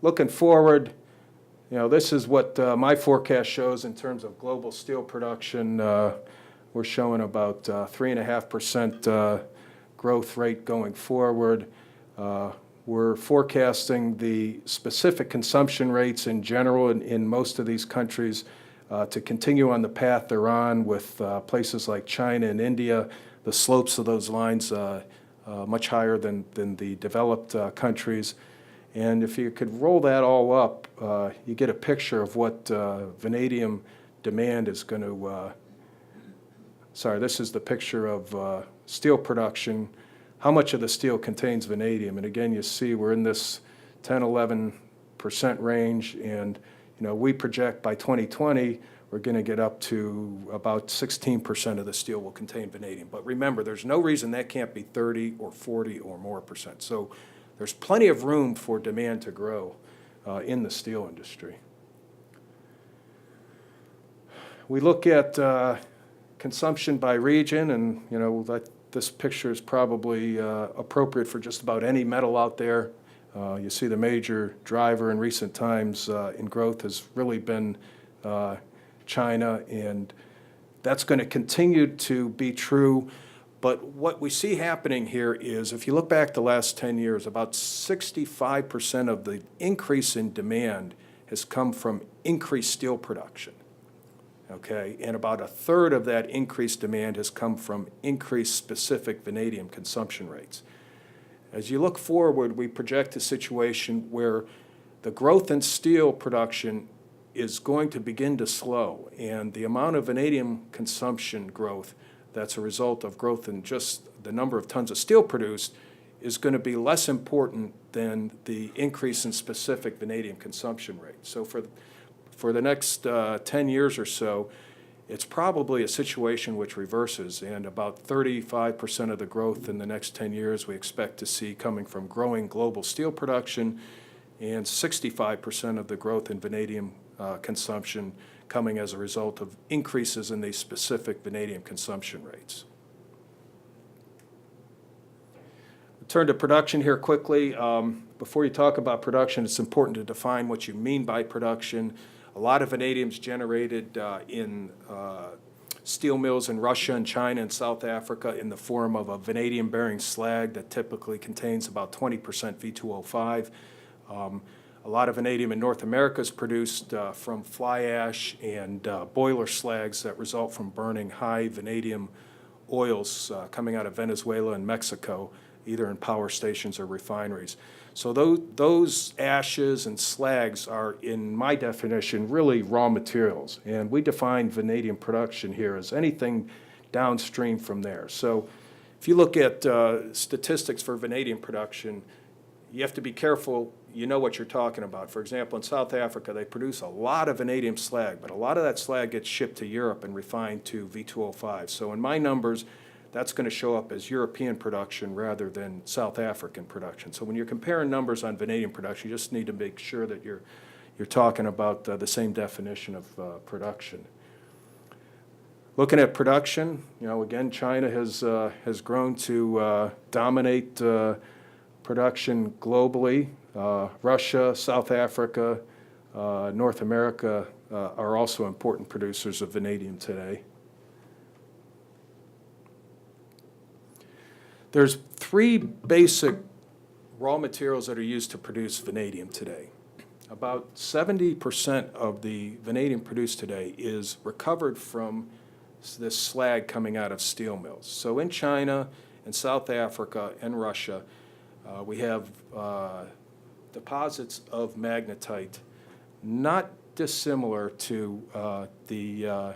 looking forward, this is what my forecast shows in terms of global steel production. We're showing about 3.5% growth rate going forward. We're forecasting the specific consumption rates in general in most of these countries to continue on the path they're on, with places like China and India, the slopes of those lines much higher than the developed countries. And if you could roll that all up, you get a picture of what vanadium demand is going to, this is the picture of steel production. How much of the steel contains vanadium? And again, you see we're in this 10-11% range, and we project by 2020 we're going to get up to about 16% of the steel will contain vanadium. But remember, there's no reason that can't be 30 or 40 or more percent. So there's plenty of room for demand to grow in the steel industry. We look at consumption by region, and this picture is probably appropriate for just about any metal out there. You see the major driver in recent times in growth has really been China, and that's going to continue to be true. But what we see happening here is, if you look back the last 10 years, about 65% of the increase in demand has come from increased steel production. Okay, and about a third of that increased demand has come from increased specific vanadium consumption rates. As you look forward, we project a situation where the growth in steel production is going to begin to slow, and the amount of vanadium consumption growth that's a result of growth in just the number of tons of steel produced is going to be less important than the increase in specific vanadium consumption rate. So for the next 10 years or so, it's probably a situation which reverses, and about 35% of the growth in the next 10 years we expect to see coming from growing global steel production, and 65% of the growth in vanadium consumption coming as a result of increases in these specific vanadium consumption rates. Turn to production here quickly. Before you talk about production, it's important to define what you mean by production. A lot of vanadium is generated in steel mills in Russia and China and South Africa in the form of a vanadium-bearing slag that typically contains about 20% V2O5. A lot of vanadium in North America is produced from fly ash and boiler slags that result from burning high vanadium oils coming out of Venezuela and Mexico, either in power stations or refineries. So those ashes and slags are, in my definition, really raw materials. And we define vanadium production here as anything downstream from there. So if you look at statistics for vanadium production, you have to be careful you know what you're talking about. For example, in South Africa, they produce a lot of vanadium slag, but a lot of that slag gets shipped to Europe and refined to V2O5. So in my numbers, that's going to show up as European production rather than South African production. So when you're comparing numbers on vanadium production, you just need to make sure that you're talking about the same definition of production. Looking at production, again, China has grown to dominate production globally. Russia, South Africa, North America are also important producers of vanadium today. There's three basic raw materials that are used to produce vanadium today. About 70% of the vanadium produced today is recovered from this slag coming out of steel mills. So in China and South Africa and Russia, we have deposits of magnetite not dissimilar to the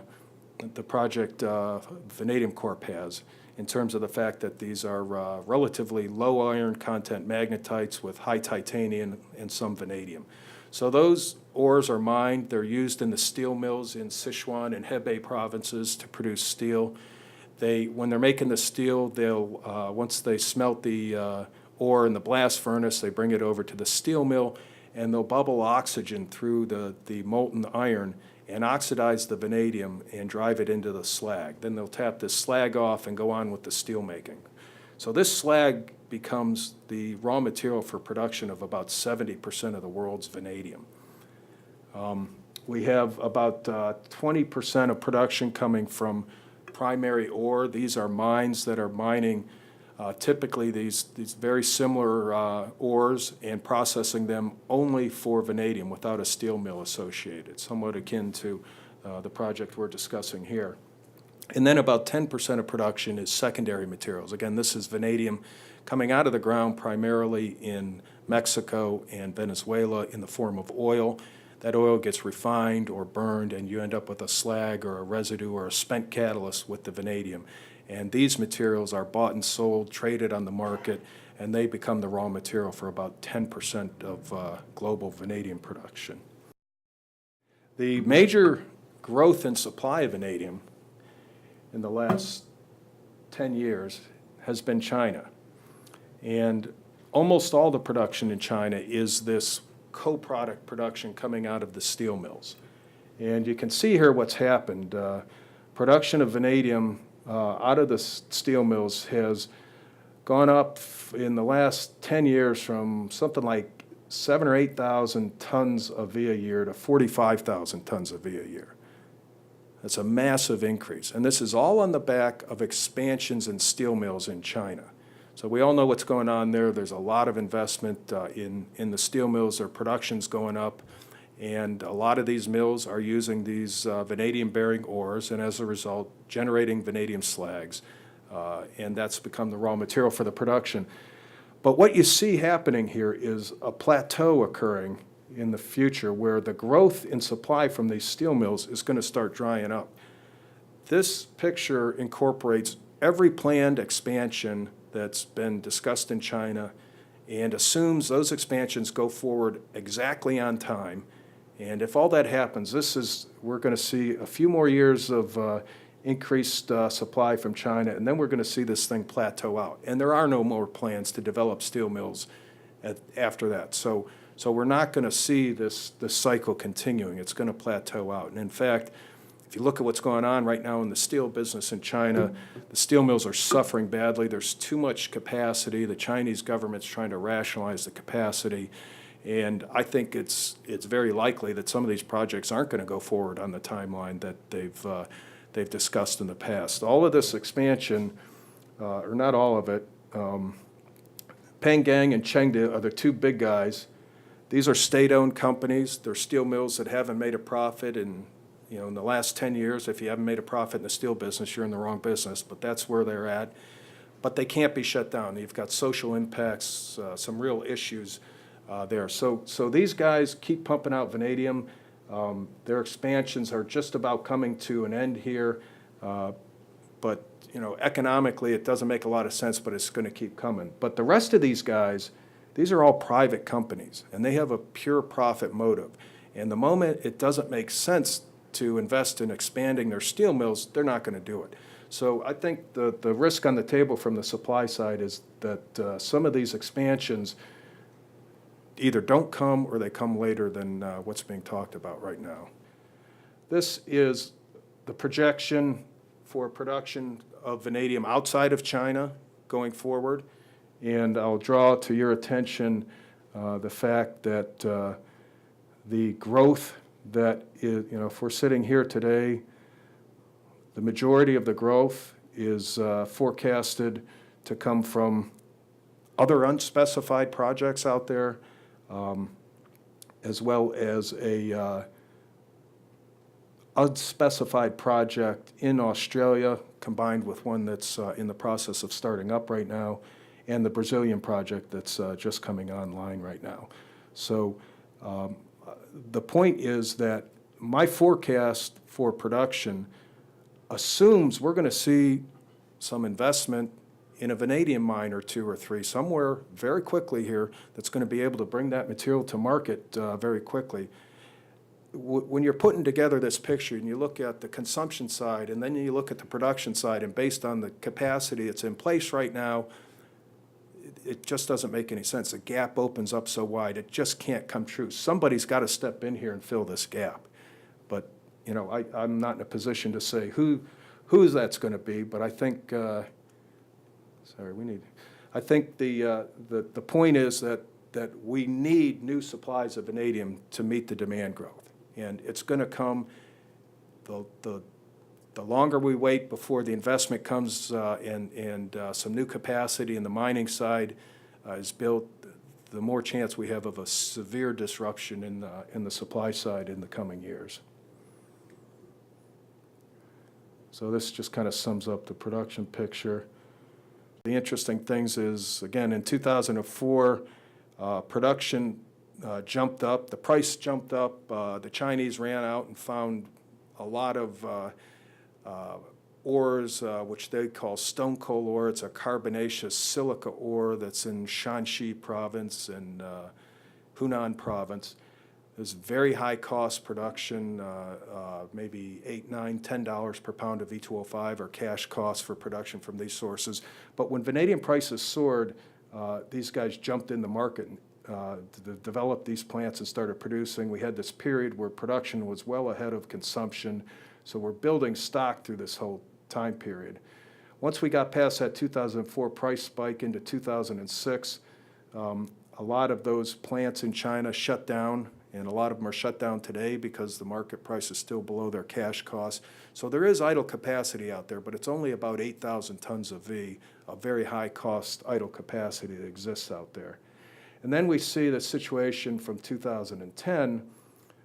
project VanadiumCorp has, in terms of the fact that these are relatively low iron content magnetites with high titanium and some vanadium. So those ores are mined. They're used in the steel mills in Sichuan and Hebei provinces to produce steel. When they're making the steel, they'll once they smelt the ore in the blast furnace, they bring it over to the steel mill, and they'll bubble oxygen through the molten iron and oxidize the vanadium and drive it into the slag. Then they'll tap this slag off and go on with the steel making. So this slag becomes the raw material for production of about 70% of the world's vanadium. We have about 20% of production coming from primary ore. These are mines that are mining typically these very similar ores and processing them only for vanadium without a steel mill associated, somewhat akin to the project we're discussing here. And then about 10% of production is secondary materials. Again, this is vanadium coming out of the ground primarily in Mexico and Venezuela in the form of oil. That oil gets refined or burned, and you end up with a slag or a residue or a spent catalyst with the vanadium. And these materials are bought and sold, traded on the market, and they become the raw material for about 10% of global vanadium production. The major growth in supply of vanadium in the last 10 years has been China. And almost all the production in China is this co-product production coming out of the steel mills. And you can see here what's happened. Production of vanadium out of the steel mills has gone up in the last 10 years from something like 7,000 or 8,000 tons of V a year to 45,000 tons of V a year. That's a massive increase. And this is all on the back of expansions in steel mills in China. So we all know what's going on there. There's a lot of investment in the steel mills. Their production's going up. And a lot of these mills are using these vanadium-bearing ores, and as a result, generating vanadium slags. And that's become the raw material for the production. But what you see happening here is a plateau occurring in the future where the growth in supply from these steel mills is going to start drying up. This picture incorporates every planned expansion that's been discussed in China and assumes those expansions go forward exactly on time. And if all that happens, we're going to see a few more years of increased supply from China, and then we're going to see this thing plateau out. And there are no more plans to develop steel mills after that. So we're not going to see this cycle continuing. It's going to plateau out. And in fact, if you look at what's going on right now in the steel business in China, the steel mills are suffering badly. There's too much capacity. The Chinese government's trying to rationalize the capacity. And I think it's very likely that some of these projects aren't going to go forward on the timeline that they've discussed in the past. All of this expansion, or not all of it, Pangang and Chengde are the two big guys. These are state-owned companies. They're steel mills that haven't made a profit in the last 10 years. If you haven't made a profit in the steel business, you're in the wrong business, but that's where they're at. But they can't be shut down. You've got social impacts, some real issues there. So these guys keep pumping out vanadium. Their expansions are just about coming to an end here. But economically, it doesn't make a lot of sense, but it's going to keep coming. But the rest of these guys, these are all private companies, and they have a pure profit motive. And the moment it doesn't make sense to invest in expanding their steel mills, they're not going to do it. So I think the risk on the table from the supply side is that some of these expansions either don't come or they come later than what's being talked about right now. This is the projection for production of vanadium outside of China going forward. And I'll draw to your attention the fact that the growth that is, if we're sitting here today, the majority of the growth is forecasted to come from other unspecified projects out there, as well as a unspecified project in Australia combined with one that's in the process of starting up right now, and the Brazilian project that's just coming online right now. So the point is that my forecast for production assumes we're going to see some investment in a vanadium mine or two or three somewhere very quickly here that's going to be able to bring that material to market very quickly. When you're putting together this picture and you look at the consumption side and then you look at the production side, and based on the capacity that's in place right now, it just doesn't make any sense. The gap opens up so wide, it just can't come true. Somebody's got to step in here and fill this gap. But I'm not in a position to say who that's going to be, but I think I think the point is that we need new supplies of vanadium to meet the demand growth. And it's going to come, the longer we wait before the investment comes and some new capacity in the mining side is built, the more chance we have of a severe disruption in the supply side in the coming years. So this just kind of sums up the production picture. The interesting things is, again, in 2004, production jumped up, the price jumped up, the Chinese ran out and found a lot of ores, which they call stone coal ore. It's a carbonaceous silica ore that's in Shanxi province and Hunan province. There's very high cost production, maybe $8, $9, $10 per pound of V2O5 or cash costs for production from these sources. But when vanadium prices soared, these guys jumped in the market and developed these plants and started producing. We had this period where production was well ahead of consumption, so we're building stock through this whole time period. Once we got past that 2004 price spike into 2006, a lot of those plants in China shut down, and a lot of them are shut down today because the market price is still below their cash costs. So there is idle capacity out there, but it's only about 8,000 tons of V, a very high cost idle capacity that exists out there. And then we see the situation from 2010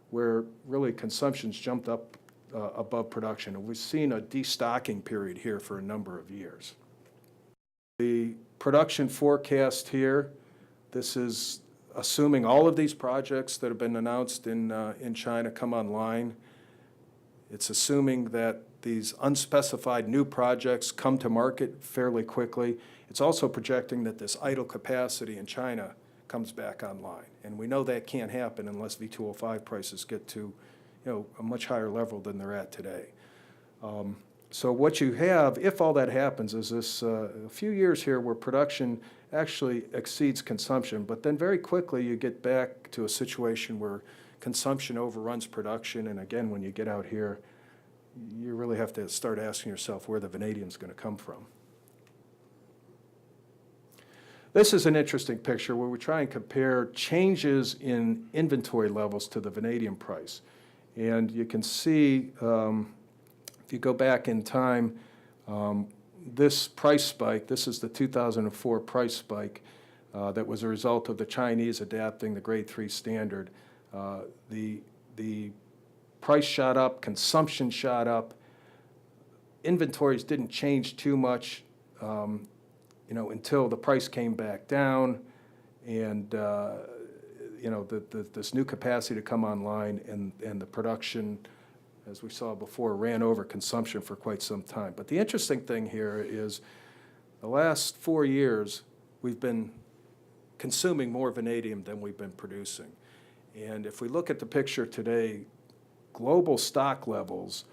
where really consumption's jumped up above production. And we've seen a destocking period here for a number of years. The production forecast here, this is assuming all of these projects that have been announced in China come online. It's assuming that these unspecified new projects come to market fairly quickly. It's also projecting that this idle capacity in China comes back online. And we know that can't happen unless V2O5 prices get to a much higher level than they're at today. So what you have, if all that happens, is this a few years here where production actually exceeds consumption, but then very quickly you get back to a situation where consumption overruns production, and again, when you get out here, you really have to start asking yourself where the vanadium is going to come from. This is an interesting picture where we try and compare changes in inventory levels to the vanadium price. And you can see, if you go back in time, this price spike, this is the 2004 price spike that was a result of the Chinese adapting the grade 3 standard. The price shot up, consumption shot up, inventories didn't change too much until the price came back down and this new capacity to come online and the production, as we saw before, ran over consumption for quite some time. But the interesting thing here is the last 4 years, we've been consuming more vanadium than we've been producing. And if we look at the picture today, global stock levels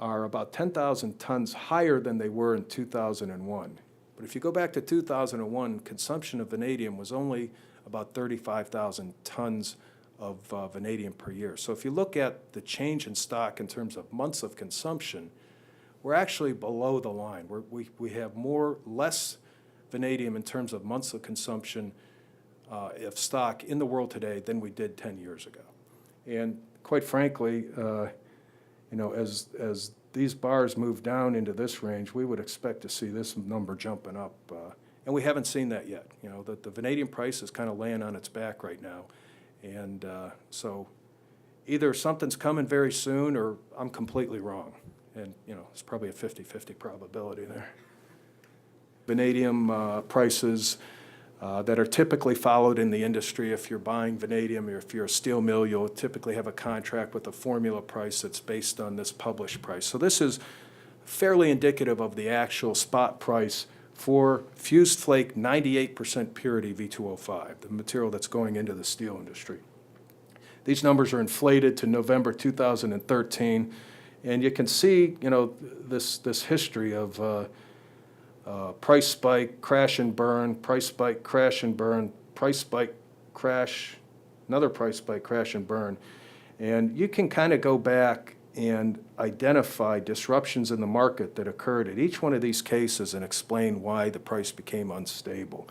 are about 10,000 tons higher than they were in 2001. But if you go back to 2001, consumption of vanadium was only about 35,000 tons of vanadium per year. So if you look at the change in stock in terms of months of consumption, we're actually below the line. We have less vanadium in terms of months of consumption of stock in the world today than we did 10 years ago. And quite frankly, as these bars move down into this range, we would expect to see this number jumping up. And we haven't seen that yet. The vanadium price is kind of laying on its back right now. And so either something's coming very soon or I'm completely wrong. And, it's probably a 50-50 probability there. Vanadium prices that are typically followed in the industry. If you're buying vanadium or if you're a steel mill, you'll typically have a contract with a formula price that's based on this published price. So this is fairly indicative of the actual spot price for fused flake 98% purity V2O5, the material that's going into the steel industry. These numbers are inflated to November 2013, and you can see, this history of price spike, crash and burn, price spike, crash and burn, price spike, crash, another price spike, crash and burn. And you can kind of go back and identify disruptions in the market that occurred at each one of these cases and explain why the price became unstable.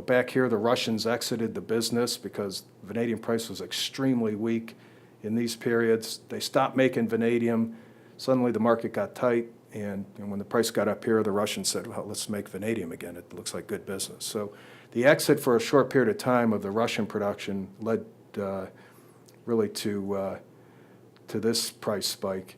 Back here, the Russians exited the business because vanadium price was extremely weak in these periods. They stopped making vanadium. Suddenly the market got tight, and when the price got up here, the Russians said, well, let's make vanadium again. It looks like good business. So the exit for a short period of time of the Russian production led really to this price spike.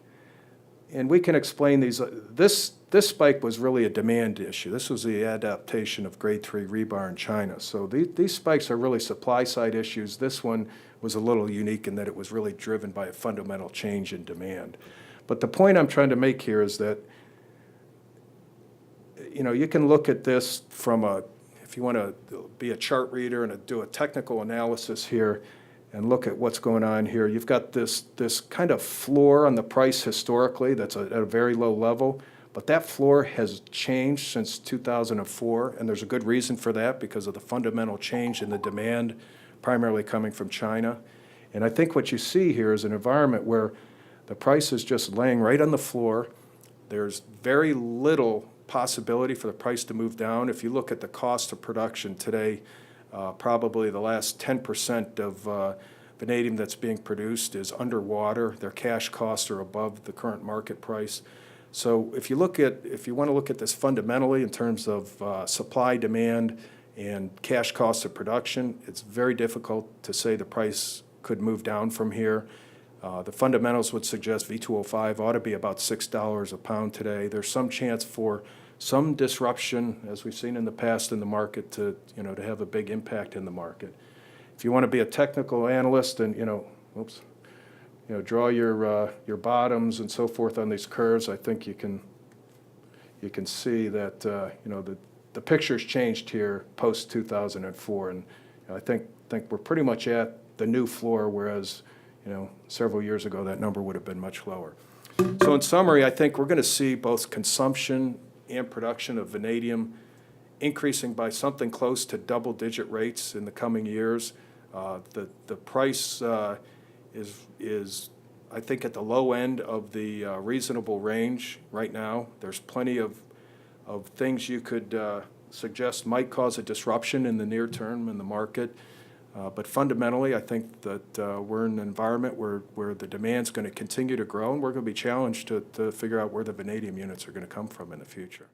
And we can explain these. This spike was really a demand issue. This was the adaptation of grade 3 rebar in China. So these spikes are really supply side issues. This one was a little unique in that it was really driven by a fundamental change in demand. But the point I'm trying to make here is that, you can look at this from if you want to be a chart reader and do a technical analysis here and look at what's going on here, you've got this kind of floor on the price historically that's at a very low level, but that floor has changed since 2004, and there's a good reason for that because of the fundamental change in the demand primarily coming from China. And I think what you see here is an environment where the price is just laying right on the floor. There's very little possibility for the price to move down. If you look at the cost of production today, probably the last 10% of vanadium that's being produced is underwater. Their cash costs are above the current market price. So if you want to look at this fundamentally in terms of supply, demand, and cash costs of production, it's very difficult to say the price could move down from here. The fundamentals would suggest V2O5 ought to be about $6 a pound today. There's some chance for some disruption, as we've seen in the past in the market, to have a big impact in the market. If you want to be a technical analyst and draw your bottoms and so forth on these curves, I think you can see that the picture's changed here post 2004, and I think we're pretty much at the new floor, whereas several years ago that number would have been much lower. So in summary, I think we're going to see both consumption and production of vanadium increasing by something close to double-digit rates in the coming years. The price is, I think, at the low end of the reasonable range right now. There's plenty of things you could suggest might cause a disruption in the near term in the market. But fundamentally, I think that we're in an environment where the demand's going to continue to grow, and we're going to be challenged to figure out where the vanadium units are going to come from in the future.